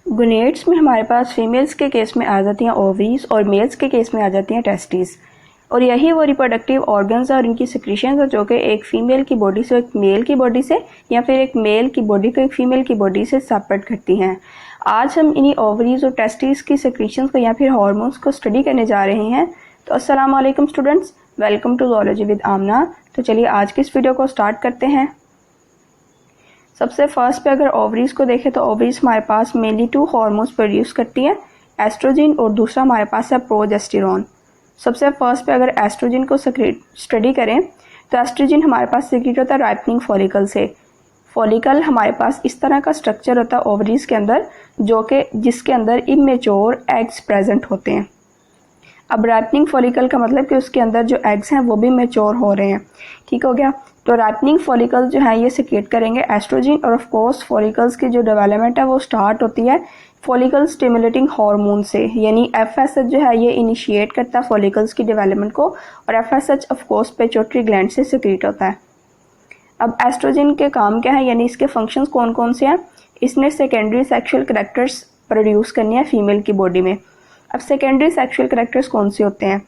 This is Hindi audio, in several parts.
गोनेड्स में हमारे पास फीमेल्स के केस में आ जाती हैं ओवरीज और मेल्स के केस में आ जाती हैं टेस्टिस। और यही वो रिप्रोडक्टिव ऑर्गन्स और इनकी सिक्रीशंस है जो कि एक फीमेल की बॉडी से एक मेल की बॉडी से या फिर एक मेल की बॉडी को एक फीमेल की बॉडी से सेपरेट करती हैं। आज हम इन्हीं ओवरीज और टेस्टिस की सिक्रीशंस को या फिर हार्मोन्स को स्टडी करने जा रहे हैं। तो अस्सलाम वालेकुम students, welcome to zoology with Amna. तो चलिए आज की इस वीडियो को स्टार्ट करते हैं। सबसे फर्स्ट पे अगर ओवरीज को देखें तो ओवरीज हमारे पास मेनली 2 हार्मोन्स प्रोड्यूस करती हैं, एस्ट्रोजन और दूसरा हमारे पास है प्रोजेस्टेरोन। सबसे फर्स्ट पे अगर एस्ट्रोजन को स्टडी करें तो एस्ट्रोजन हमारे पास सीक्रेट होता है राइपनिंग फॉलिकल से। फॉलिकल हमारे पास इस तरह का स्ट्रक्चर होता है ओवरीज के अंदर जो कि जिसके अंदर इमेच्योर एग्स प्रेजेंट होते हैं। अब राइपनिंग फॉलिकल का मतलब कि उसके अंदर जो एग्स हैं वो भी मैच्योर हो रहे हैं। ठीक हो गया। तो राइपनिंग फॉलिकल्स जो है ये सिक्रेट करेंगे एस्ट्रोजन और ऑफ कोर्स फॉलिकल्स की जो डेवलपमेंट है वो स्टार्ट होती है फॉलिकल स्टिमुलेटिंग हार्मोन से, यानी एफएसएच जो है ये इनिशिएट करता है फॉलिकल्स की डेवलपमेंट को और FSH of course pituitary gland से सिक्रेट होता है। अब एस्ट्रोजन के काम क्या है, यानी इसके फंक्शंस कौन कौन से हैं। इसने सेकेंडरी सेक्सुअल कैरेक्टर्स प्रोड्यूस करनी है फीमेल की बॉडी में। अब सेकेंडरी सेक्सुअल कैरेक्टर्स कौन से होते हैं,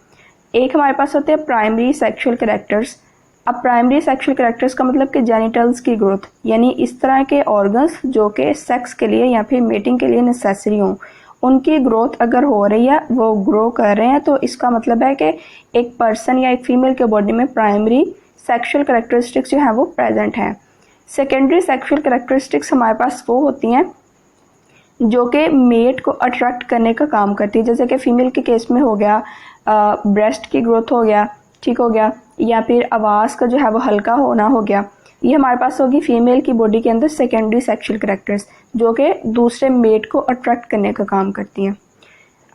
एक हमारे पास होते हैं प्राइमरी सेक्सुअल कैरेक्टर्स। अब प्राइमरी सेक्सुअल कैरेक्टर्स का मतलब कि जेनिटल्स की ग्रोथ, यानी इस तरह के ऑर्गन्स जो कि सेक्स के लिए या फिर मेटिंग के लिए नेसेसरी हों, उनकी ग्रोथ अगर हो रही है, वो ग्रो कर रहे हैं, तो इसका मतलब है कि एक पर्सन या एक फीमेल के बॉडी में प्राइमरी सेक्सुअल कैरेक्टरिस्टिक्स जो हैं वो प्रेजेंट हैं। सेकेंडरी सेक्सुअल कैरेक्टरिस्टिक्स हमारे पास वो होती हैं जो कि मेट को अट्रैक्ट करने का काम करती है, जैसे कि फीमेल के केस में हो गया ब्रेस्ट की ग्रोथ हो गया, ठीक हो गया, या फिर आवाज़ का जो है वो हल्का होना हो गया। ये हमारे पास होगी फीमेल की बॉडी के अंदर सेकेंडरी सेक्सुअल कैरेक्टर्स जो कि दूसरे मेट को अट्रैक्ट करने का काम करती हैं।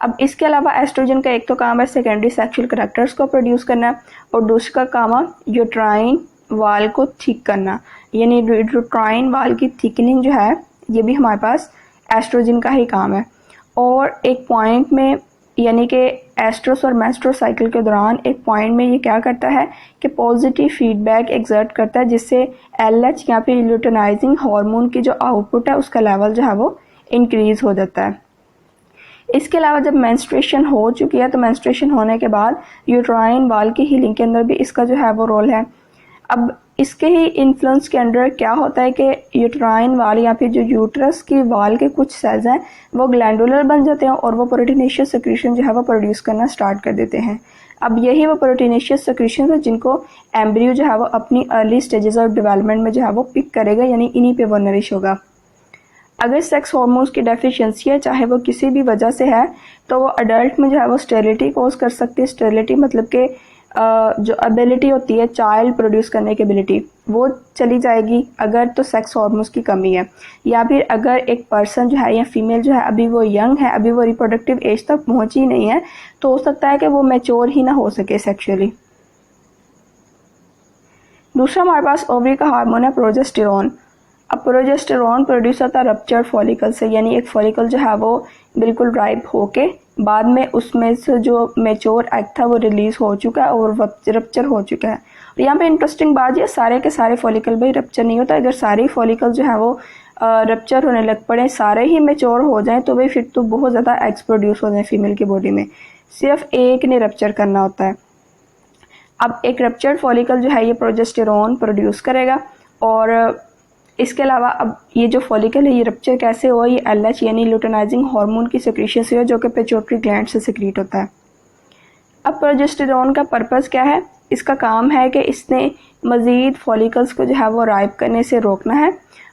अब इसके अलावा एस्ट्रोजन का एक तो काम है सेकेंडरी सेक्सुअल कैरेक्टर्स को प्रोड्यूस करना और दूसरा का काम है यूट्राइन वाल को थिक करना, यानी यूट्राइन वाल की थिकनिंग जो है ये भी हमारे पास एस्ट्रोजन का ही काम है। और एक पॉइंट में यानी कि एस्ट्रोस और मेस्ट्रो साइकिल के दौरान एक पॉइंट में ये क्या करता है कि पॉजिटिव फीडबैक एक्सर्ट करता है, जिससे एलएच या फिर ल्यूटेनाइजिंग हार्मोन की जो आउटपुट है उसका लेवल जो है वो इंक्रीज हो जाता है। इसके अलावा जब मेंस्ट्रुएशन हो चुकी है तो मेंस्ट्रुएशन होने के बाद यूट्राइन वाल की हीलिंग के अंदर भी इसका जो है वो रोल है। अब इसके ही इन्फ्लुएंस के अंडर क्या होता है कि यूट्राइन वाल या फिर जो यूट्रस की वाल के कुछ सेल्स हैं वो ग्लैंडुलर बन जाते हैं और वो प्रोटीनेशियस सेक्रीशन जो है वो प्रोड्यूस करना स्टार्ट कर देते हैं। अब यही वो प्रोटीनेशियस सेक्रीशन है जिनको एम्ब्रियो जो है वो अपनी अर्ली स्टेजेस ऑफ डेवलपमेंट में जो है वो पिक करेगा, यानी इन्हीं पे वो नरिश होगा। अगर सेक्स हार्मोन्स की डेफिशिएंसी है, चाहे वो किसी भी वजह से है, तो वो अडल्ट में जो है वो स्टेरिलिटी कॉज कर सकती है। स्टेरिलिटी मतलब कि जो एबिलिटी होती है चाइल्ड प्रोड्यूस करने की एबिलिटी वो चली जाएगी अगर तो सेक्स हार्मोन्स की कमी है, या फिर अगर एक पर्सन जो है या फीमेल जो है अभी वो यंग है, अभी वो रिप्रोडक्टिव एज तक पहुंची नहीं है, तो हो सकता है कि वो मैच्योर ही ना हो सके सेक्सुअली। दूसरा हमारे पास ओवरी का हार्मोन है प्रोजेस्टेरोन। अब प्रोजेस्टेरोन प्रोड्यूस होता है रप्चर्ड फॉलिकल से, यानी एक फॉलिकल जो है वो बिल्कुल राइप होके बाद में उसमें से जो मैच्योर एग था वो रिलीज हो चुका है और रप्चर हो चुका है। और यहाँ पे इंटरेस्टिंग बात ये सारे के सारे फॉलिकल भाई रप्चर नहीं होता। अगर सारे फॉलिकल जो है वो रप्चर होने लग पड़े, सारे ही मैच्योर हो जाएं, तो भाई फिर तो बहुत ज़्यादा एग्स प्रोड्यूस हो जाए फीमेल की बॉडी में, सिर्फ एक ने रप्चर करना होता है। अब एक रप्चर्ड फॉलिकल जो है ये प्रोजेस्टेरोन प्रोड्यूस करेगा। और इसके अलावा अब ये जो फॉलिकल है ये रप्चर कैसे हुआ, ये एलएच यानी ल्यूटेनाइजिंग हार्मोन की सिक्रीशन से हुआ जो कि पिट्यूटरी ग्लैंड से सिक्रीट होता है। अब प्रोजेस्टेरोन का पर्पस क्या है, इसका काम है कि इसने मज़ीद फॉलिकल्स को जो है वो राइप करने से रोकना है।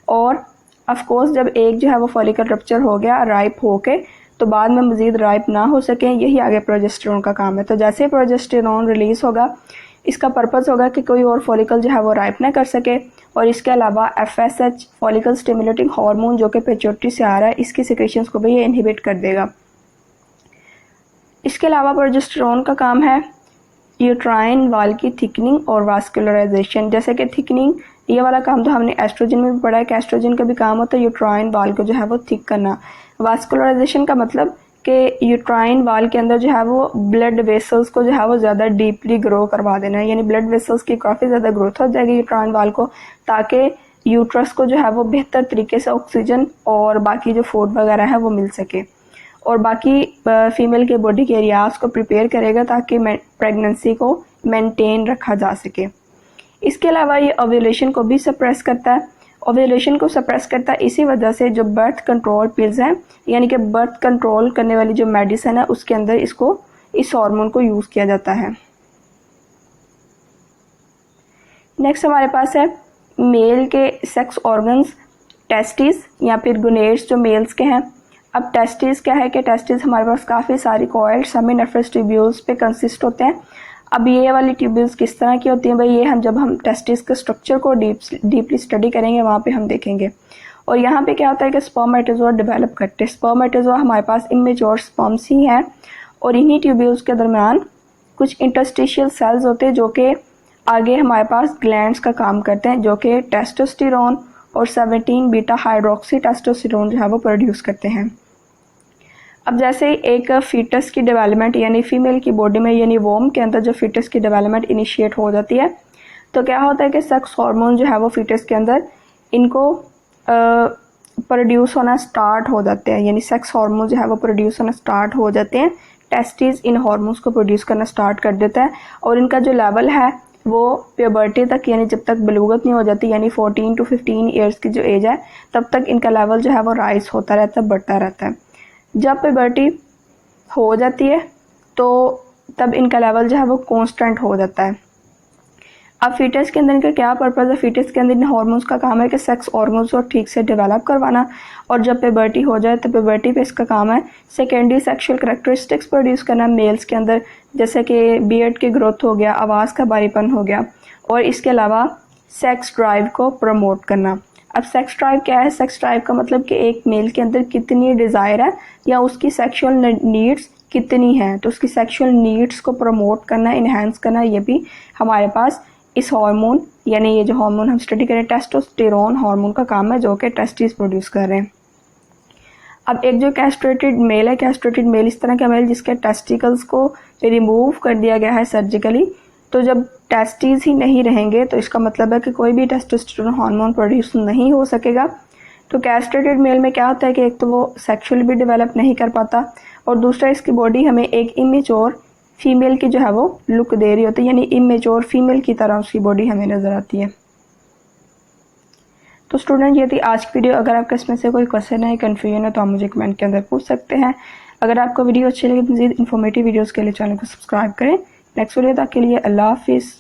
और ऑफ कोर्स जब एक जो है वो फॉलिकल रप्चर हो गया राइप होके, तो बाद में मज़ीद राइप ना हो सके, यही आगे प्रोजेस्टेरोन का काम है। तो जैसे प्रोजेस्टेरोन रिलीज़ होगा, इसका पर्पस होगा कि कोई और फॉलिकल जो है वो राइप ना कर सके। और इसके अलावा एफएसएच फॉलिकल स्टिमुलेटिंग हार्मोन जो कि पिट्यूटरी से आ रहा है, इसकी सिक्रीशंस को भी ये इनहिबिट कर देगा। इसके अलावा प्रोजेस्टेरोन का काम है यूट्राइन वाल की थिकनिंग और वास्कुलराइजेशन। जैसे कि थिकनिंग ये वाला काम तो हमने एस्ट्रोजन में भी पढ़ा है कि एस्ट्रोजन का भी काम होता है यूट्राइन वाल को जो है वो थिक करना। वास्कुलराइजेशन का मतलब कि यूट्राइन वाल के अंदर जो है वो ब्लड वेसल्स को जो है वो ज़्यादा डीपली ग्रो करवा देना है, यानी ब्लड वेसल्स की काफ़ी ज़्यादा ग्रोथ हो जाएगी यूट्राइन वाल को, ताकि यूट्रस को जो है वो बेहतर तरीके से ऑक्सीजन और बाकी जो फूड वगैरह है वो मिल सके, और बाकी फीमेल के बॉडी के एरियाज को प्रिपेयर करेगा ताकि प्रेगनेंसी को मेंटेन रखा जा सके। इसके अलावा ये ओव्यूलेशन को भी सप्रेस करता है। ओव्यूलेशन को सप्रेस करता है इसी वजह से जो बर्थ कंट्रोल पिल्स हैं, यानी कि बर्थ कंट्रोल करने वाली जो मेडिसिन है उसके अंदर इस हार्मोन को यूज़ किया जाता है। नेक्स्ट हमारे पास है मेल के सेक्स ऑर्गन्स, टेस्टिस या फिर गोनेड्स जो मेल्स के हैं। अब टेस्टिस क्या है कि टेस्टिस हमारे पास काफ़ी सारी कॉइल्ड सेमीनेफ्रस ट्यूब्यूल्स पे कंसिस्ट होते हैं। अब ये वाली ट्यूब्यूल्स किस तरह की होती हैं भाई, ये जब हम टेस्टिस के स्ट्रक्चर को डीपली स्टडी करेंगे वहाँ पे हम देखेंगे। और यहाँ पे क्या होता है कि स्पर्मेटोजोआ डेवलप करते हैं। स्पर्मेटोजोआ हमारे पास इमेच्योर स्पर्म्स ही हैं, और इन्हीं ट्यूब्यूल्स के दरमियान कुछ इंटरस्टिशियल सेल्स होते हैं जो कि आगे हमारे पास ग्लैंड्स का काम करते हैं, जो कि टेस्टोस्टेरोन और 17 बीटा हाइड्रोक्सी टेस्टोस्टेरोन जो है वो प्रोड्यूस करते हैं। अब जैसे एक फीटस की डेवलपमेंट यानी फीमेल की बॉडी में यानी वोम के अंदर जो फीटस की डेवलपमेंट इनिशिएट हो जाती है, तो क्या होता है कि सेक्स हार्मोन जो है वो फीटस के अंदर इनको प्रोड्यूस होना स्टार्ट हो जाते हैं, यानी सेक्स हार्मोन जो है वो प्रोड्यूस होना स्टार्ट हो जाते हैं। टेस्टिस इन हार्मोन्स को प्रोड्यूस करना स्टार्ट कर देता है, और इनका जो लेवल है वो प्यूबर्टी तक यानी जब तक बलूगत नहीं हो जाती, यानी 14 to 15 ईयर्स की जो एज है तब तक इनका लेवल जो है वो राइज होता रहता है, बढ़ता रहता है। जब प्यूबर्टी हो जाती है तो तब इनका लेवल जो है वो कांस्टेंट हो जाता है। अब फीटस के अंदर इनका क्या पर्पज़ है, फीटस के अंदर इन हार्मोन्स का काम है कि सेक्स हार्मोन्स को ठीक से डेवलप करवाना, और जब प्यूबर्टी हो जाए तो प्यूबर्टी पे इसका काम है सेकेंडरी सेक्सुअल करैक्टरिस्टिक्स प्रोड्यूस करना मेल्स के अंदर, जैसे कि बियर्ड की ग्रोथ हो गया, आवाज़ का बारीपन हो गया, और इसके अलावा सेक्स ड्राइव को प्रमोट करना। अब सेक्स ड्राइव क्या है, सेक्स ड्राइव का मतलब कि एक मेल के अंदर कितनी डिज़ायर है या उसकी सेक्सुअल नीड्स कितनी है, तो उसकी सेक्सुअल नीड्स को प्रमोट करना, इन्हेंस करना, ये भी हमारे पास इस हार्मोन यानी ये जो हार्मोन हम स्टडी करें टेस्टोस्टेरोन हार्मोन का काम है, जो कि टेस्टिस प्रोड्यूस कर रहे हैं। अब एक जो कैस्ट्रेटेड मेल है, कैस्ट्रेटेड मेल इस तरह का मेल जिसके टेस्टिकल्स को रिमूव कर दिया गया है सर्जिकली, तो जब टेस्टिस ही नहीं रहेंगे तो इसका मतलब है कि कोई भी टेस्टोस्टेरोन हार्मोन प्रोड्यूस नहीं हो सकेगा। तो कैस्ट्रेटेड मेल में क्या होता है कि एक तो वो सेक्सुअली भी डेवलप नहीं कर पाता, और दूसरा इसकी बॉडी हमें एक इमेच्योर फीमेल की जो है वो लुक दे रही होती है, यानी इमेच्योर फीमेल की तरह उसकी बॉडी हमें नज़र आती है। तो स्टूडेंट ये थी आज की वीडियो। अगर आपका इसमें से कोई क्वेश्चन है, कन्फ्यूजन है, तो आप मुझे कमेंट के अंदर पूछ सकते हैं। अगर आपको वीडियो अच्छी लगे तो मज़ीद इन्फॉर्मेटिव वीडियोज़ के लिए चैनल को सब्सक्राइब करें। नेक्स्ट वीडियो तक के लिए अल्लाह हाफिज़।